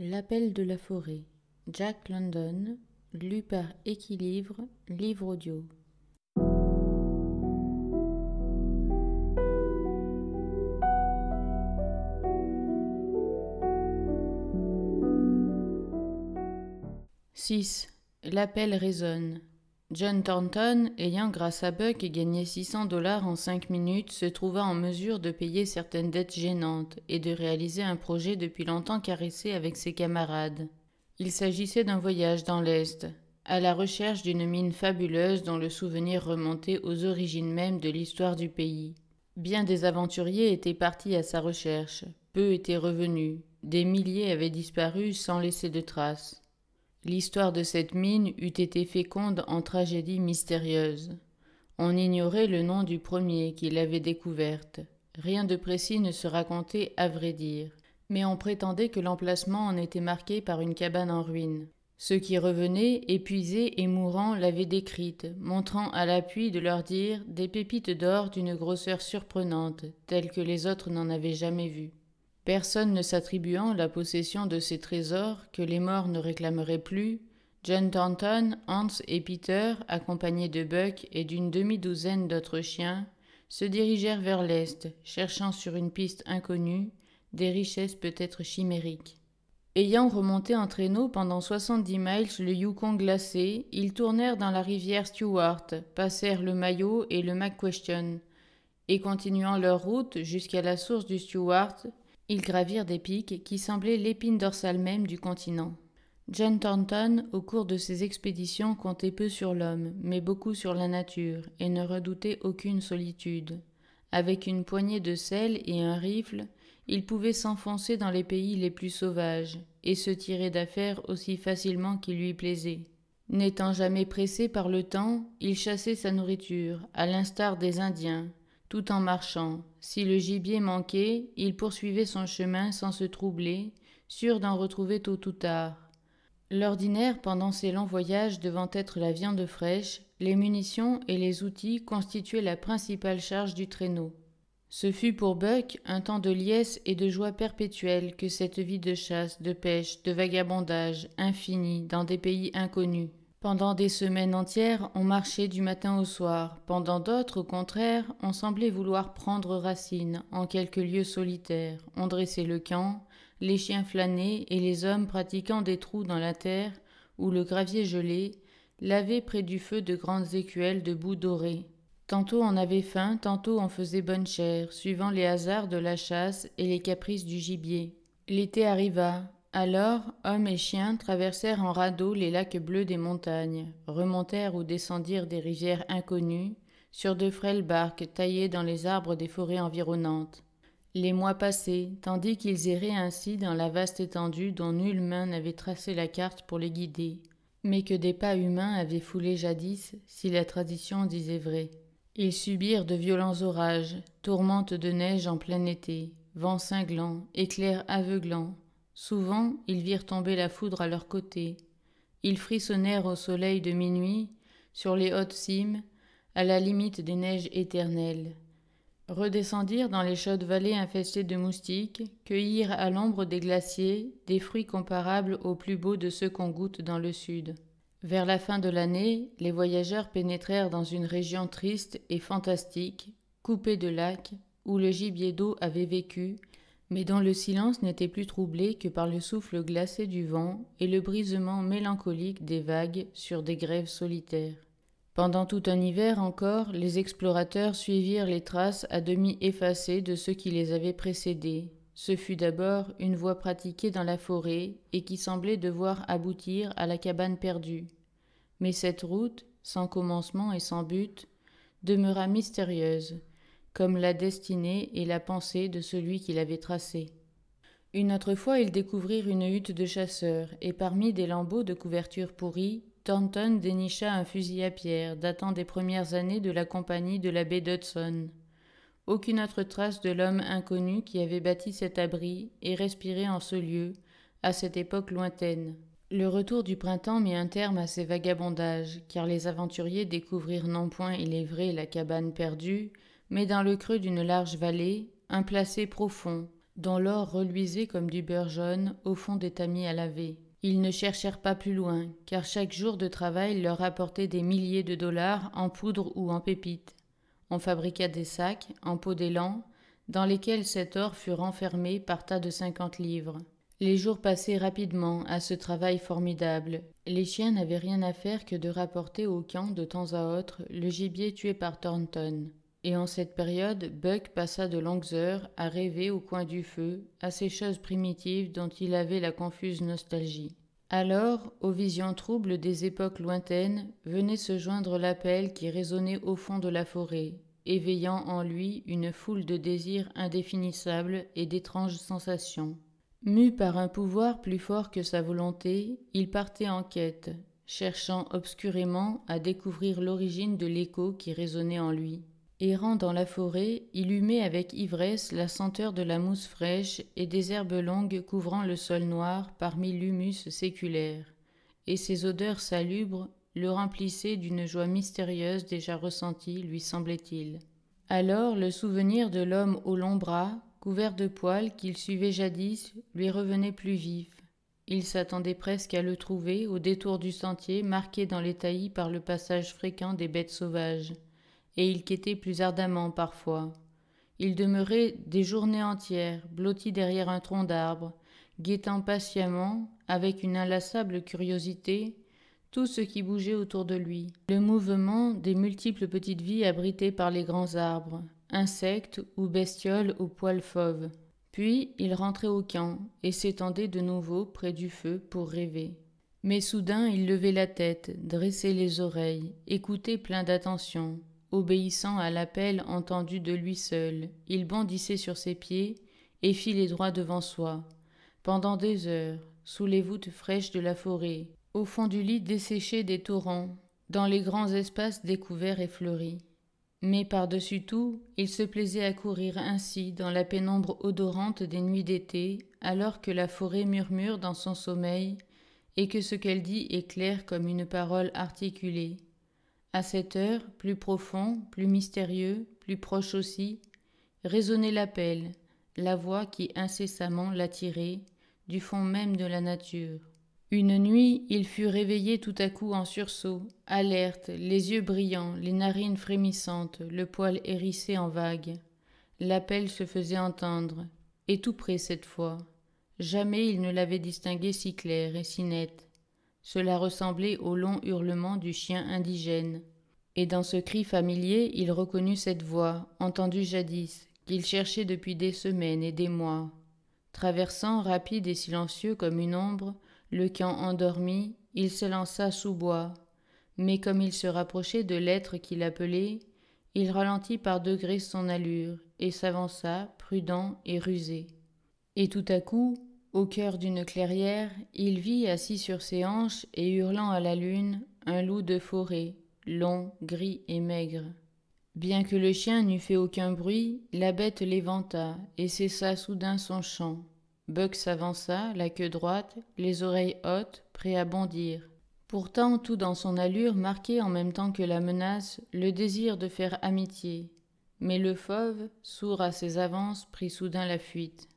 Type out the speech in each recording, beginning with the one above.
L'appel de la forêt. Jack London, lu par Équilivre, livre audio. « 6. L'appel résonne. John Thornton, ayant grâce à Buck gagné $600 en 5 minutes, se trouva en mesure de payer certaines dettes gênantes et de réaliser un projet depuis longtemps caressé avec ses camarades. Il s'agissait d'un voyage dans l'Est, à la recherche d'une mine fabuleuse dont le souvenir remontait aux origines mêmes de l'histoire du pays. Bien des aventuriers étaient partis à sa recherche, peu étaient revenus, des milliers avaient disparu sans laisser de traces. L'histoire de cette mine eût été féconde en tragédies mystérieuses. On ignorait le nom du premier qui l'avait découverte. Rien de précis ne se racontait à vrai dire, mais on prétendait que l'emplacement en était marqué par une cabane en ruine. Ceux qui revenaient, épuisés et mourants, l'avaient décrite, montrant à l'appui de leur dire des pépites d'or d'une grosseur surprenante, telles que les autres n'en avaient jamais vues. Personne ne s'attribuant la possession de ces trésors que les morts ne réclameraient plus, John Thornton, Hans et Peter, accompagnés de Buck et d'une demi-douzaine d'autres chiens, se dirigèrent vers l'est, cherchant sur une piste inconnue des richesses peut-être chimériques. Ayant remonté en traîneau pendant 70 miles le Yukon glacé, ils tournèrent dans la rivière Stewart, passèrent le Mayo et le McQuestion, et continuant leur route jusqu'à la source du Stewart, ils gravirent des pics qui semblaient l'épine dorsale même du continent. John Thornton, au cours de ses expéditions, comptait peu sur l'homme, mais beaucoup sur la nature, et ne redoutait aucune solitude. Avec une poignée de sel et un rifle, il pouvait s'enfoncer dans les pays les plus sauvages, et se tirer d'affaire aussi facilement qu'il lui plaisait. N'étant jamais pressé par le temps, il chassait sa nourriture, à l'instar des Indiens, tout en marchant. Si le gibier manquait, il poursuivait son chemin sans se troubler, sûr d'en retrouver tôt ou tard. L'ordinaire pendant ces longs voyages devant être la viande fraîche, les munitions et les outils constituaient la principale charge du traîneau. Ce fut pour Buck un temps de liesse et de joie perpétuelle que cette vie de chasse, de pêche, de vagabondage infini dans des pays inconnus. Pendant des semaines entières, on marchait du matin au soir. Pendant d'autres, au contraire, on semblait vouloir prendre racine en quelques lieux solitaires. On dressait le camp, les chiens flânaient et les hommes pratiquant des trous dans la terre où le gravier gelé, lavaient près du feu de grandes écuelles de boue dorée. Tantôt on avait faim, tantôt on faisait bonne chère, suivant les hasards de la chasse et les caprices du gibier. L'été arriva. Alors, hommes et chiens traversèrent en radeau les lacs bleus des montagnes, remontèrent ou descendirent des rivières inconnues, sur de frêles barques taillées dans les arbres des forêts environnantes. Les mois passaient, tandis qu'ils erraient ainsi dans la vaste étendue dont nulle main n'avait tracé la carte pour les guider, mais que des pas humains avaient foulé jadis, si la tradition disait vrai. Ils subirent de violents orages, tourmentes de neige en plein été, vents cinglants, éclairs aveuglants. Souvent, ils virent tomber la foudre à leur côté. Ils frissonnèrent au soleil de minuit, sur les hautes cimes, à la limite des neiges éternelles. Redescendirent dans les chaudes vallées infestées de moustiques, cueillirent à l'ombre des glaciers des fruits comparables aux plus beaux de ceux qu'on goûte dans le sud. Vers la fin de l'année, les voyageurs pénétrèrent dans une région triste et fantastique, coupée de lacs, où le gibier d'eau avait vécu, mais dont le silence n'était plus troublé que par le souffle glacé du vent et le brisement mélancolique des vagues sur des grèves solitaires. Pendant tout un hiver encore, les explorateurs suivirent les traces à demi effacées de ceux qui les avaient précédés. Ce fut d'abord une voie pratiquée dans la forêt et qui semblait devoir aboutir à la cabane perdue. Mais cette route, sans commencement et sans but, demeura mystérieuse, comme la destinée et la pensée de celui qui l'avait tracée. Une autre fois, ils découvrirent une hutte de chasseurs, et parmi des lambeaux de couverture pourrie, Thornton dénicha un fusil à pierre datant des premières années de la compagnie de la baie d'Hudson. Aucune autre trace de l'homme inconnu qui avait bâti cet abri et respiré en ce lieu, à cette époque lointaine. Le retour du printemps mit un terme à ces vagabondages, car les aventuriers découvrirent non point, il est vrai, la cabane perdue, mais dans le creux d'une large vallée, un placé profond, dont l'or reluisait comme du beurre jaune au fond des tamis à laver. Ils ne cherchèrent pas plus loin, car chaque jour de travail leur apportait des milliers de dollars en poudre ou en pépites. On fabriqua des sacs, en peau d'élan, dans lesquels cet or fut renfermé par tas de 50 livres. Les jours passaient rapidement à ce travail formidable. Les chiens n'avaient rien à faire que de rapporter au camp de temps à autre le gibier tué par Thornton. Et en cette période, Buck passa de longues heures à rêver au coin du feu à ces choses primitives dont il avait la confuse nostalgie. Alors, aux visions troubles des époques lointaines, venait se joindre l'appel qui résonnait au fond de la forêt, éveillant en lui une foule de désirs indéfinissables et d'étranges sensations. Mû par un pouvoir plus fort que sa volonté, il partait en quête, cherchant obscurément à découvrir l'origine de l'écho qui résonnait en lui. Errant dans la forêt, il humait avec ivresse la senteur de la mousse fraîche et des herbes longues couvrant le sol noir parmi l'humus séculaire, et ces odeurs salubres le remplissaient d'une joie mystérieuse déjà ressentie, lui semblait-il. Alors le souvenir de l'homme aux longs bras, couvert de poils qu'il suivait jadis, lui revenait plus vif. Il s'attendait presque à le trouver au détour du sentier marqué dans les taillis par le passage fréquent des bêtes sauvages, et il quêtait plus ardemment parfois. Il demeurait des journées entières, blotti derrière un tronc d'arbre, guettant patiemment, avec une inlassable curiosité, tout ce qui bougeait autour de lui, le mouvement des multiples petites vies abritées par les grands arbres, insectes ou bestioles aux poils fauves. Puis il rentrait au camp et s'étendait de nouveau près du feu pour rêver. Mais soudain il levait la tête, dressait les oreilles, écoutait plein d'attention. Obéissant à l'appel entendu de lui seul, il bondissait sur ses pieds et filait droit devant soi, pendant des heures, sous les voûtes fraîches de la forêt, au fond du lit desséché des torrents, dans les grands espaces découverts et fleuris. Mais par-dessus tout, il se plaisait à courir ainsi dans la pénombre odorante des nuits d'été, alors que la forêt murmure dans son sommeil et que ce qu'elle dit est clair comme une parole articulée. À cette heure, plus profond, plus mystérieux, plus proche aussi, résonnait l'appel, la voix qui incessamment l'attirait, du fond même de la nature. Une nuit, il fut réveillé tout à coup en sursaut, alerte, les yeux brillants, les narines frémissantes, le poil hérissé en vagues. L'appel se faisait entendre, et tout près cette fois. Jamais il ne l'avait distingué si clair et si net. Cela ressemblait au long hurlement du chien indigène. Et dans ce cri familier, il reconnut cette voix, entendue jadis, qu'il cherchait depuis des semaines et des mois. Traversant, rapide et silencieux comme une ombre, le camp endormi, il s'élança sous bois. Mais comme il se rapprochait de l'être qui l'appelait, il ralentit par degrés son allure et s'avança, prudent et rusé. Et tout à coup, au cœur d'une clairière, il vit assis sur ses hanches et hurlant à la lune, un loup de forêt, long, gris et maigre. Bien que le chien n'eût fait aucun bruit, la bête l'éventa et cessa soudain son chant. Buck s'avança, la queue droite, les oreilles hautes, prêt à bondir. Pourtant, tout dans son allure marquait en même temps que la menace le désir de faire amitié. Mais le fauve, sourd à ses avances, prit soudain la fuite.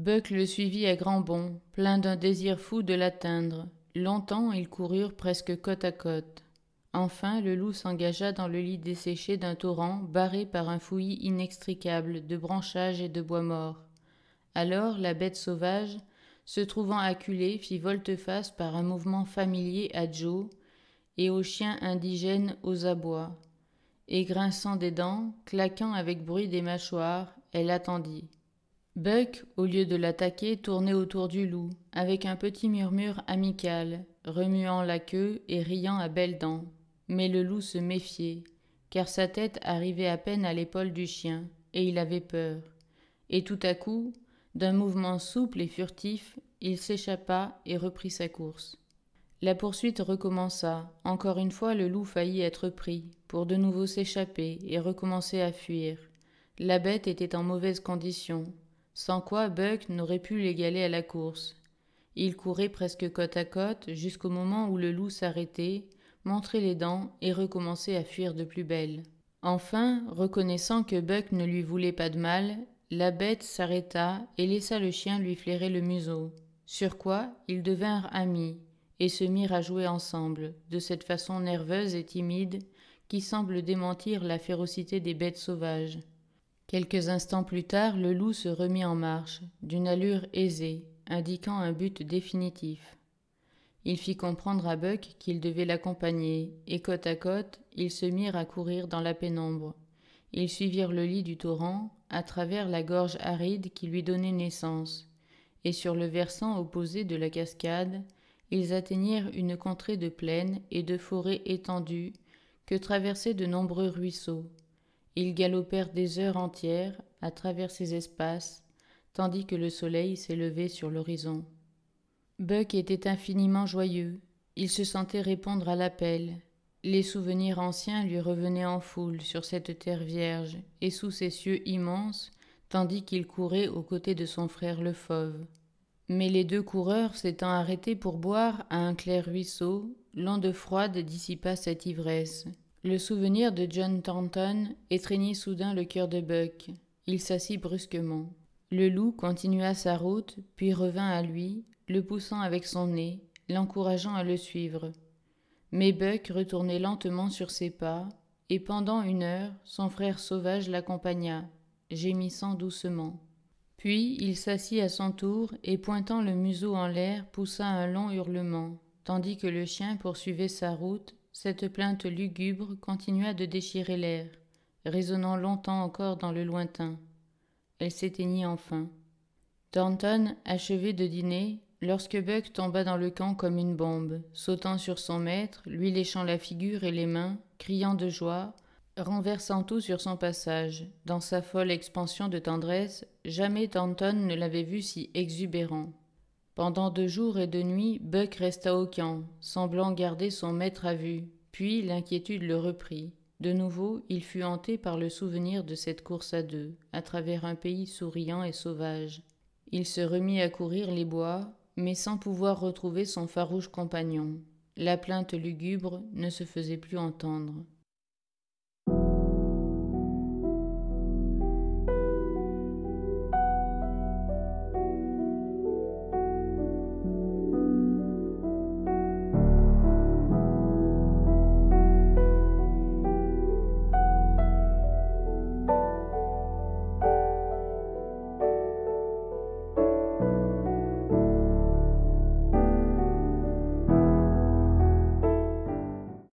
Buck le suivit à grands bonds, plein d'un désir fou de l'atteindre. Longtemps ils coururent presque côte à côte. Enfin, le loup s'engagea dans le lit desséché d'un torrent barré par un fouillis inextricable de branchages et de bois morts. Alors la bête sauvage, se trouvant acculée, fit volte-face par un mouvement familier à Joe et au chien indigène aux abois. Et grinçant des dents, claquant avec bruit des mâchoires, elle attendit. Buck, au lieu de l'attaquer, tournait autour du loup, avec un petit murmure amical, remuant la queue et riant à belles dents. Mais le loup se méfiait, car sa tête arrivait à peine à l'épaule du chien, et il avait peur. Et tout à coup, d'un mouvement souple et furtif, il s'échappa et reprit sa course. La poursuite recommença. Encore une fois, le loup faillit être pris, pour de nouveau s'échapper et recommencer à fuir. La bête était en mauvaise condition, sans quoi Buck n'aurait pu l'égaler à la course. Il courait presque côte à côte jusqu'au moment où le loup s'arrêtait, montrait les dents et recommençait à fuir de plus belle. Enfin, reconnaissant que Buck ne lui voulait pas de mal, La bête s'arrêta et laissa le chien lui flairer le museau, sur quoi ils devinrent amis et se mirent à jouer ensemble, de cette façon nerveuse et timide qui semble démentir la férocité des bêtes sauvages. Quelques instants plus tard, le loup se remit en marche, d'une allure aisée, indiquant un but définitif. Il fit comprendre à Buck qu'il devait l'accompagner, et côte à côte, ils se mirent à courir dans la pénombre. Ils suivirent le lit du torrent, à travers la gorge aride qui lui donnait naissance, et sur le versant opposé de la cascade, ils atteignirent une contrée de plaine et de forêt étendue que traversaient de nombreux ruisseaux. Ils galopèrent des heures entières à travers ces espaces, tandis que le soleil s'élevait sur l'horizon. Buck était infiniment joyeux. Il se sentait répondre à l'appel. Les souvenirs anciens lui revenaient en foule sur cette terre vierge et sous ces cieux immenses, tandis qu'il courait aux côtés de son frère le fauve. Mais les deux coureurs s'étant arrêtés pour boire à un clair ruisseau, l'onde froide dissipa cette ivresse. Le souvenir de John Thornton étreignit soudain le cœur de Buck. Il s'assit brusquement. Le loup continua sa route, puis revint à lui, le poussant avec son nez, l'encourageant à le suivre. Mais Buck retournait lentement sur ses pas, et pendant 1 heure, son frère sauvage l'accompagna, gémissant doucement. Puis il s'assit à son tour et pointant le museau en l'air, poussa un long hurlement, tandis que le chien poursuivait sa route. Cette plainte lugubre continua de déchirer l'air, résonnant longtemps encore dans le lointain. Elle s'éteignit enfin. Thornton achevait de dîner lorsque Buck tomba dans le camp comme une bombe, sautant sur son maître, lui léchant la figure et les mains, criant de joie, renversant tout sur son passage. Dans sa folle expansion de tendresse, jamais Thornton ne l'avait vu si exubérant. Pendant 2 jours et 2 nuits, Buck resta au camp, semblant garder son maître à vue. Puis l'inquiétude le reprit. De nouveau, il fut hanté par le souvenir de cette course à 2, à travers un pays souriant et sauvage. Il se remit à courir les bois, mais sans pouvoir retrouver son farouche compagnon. La plainte lugubre ne se faisait plus entendre.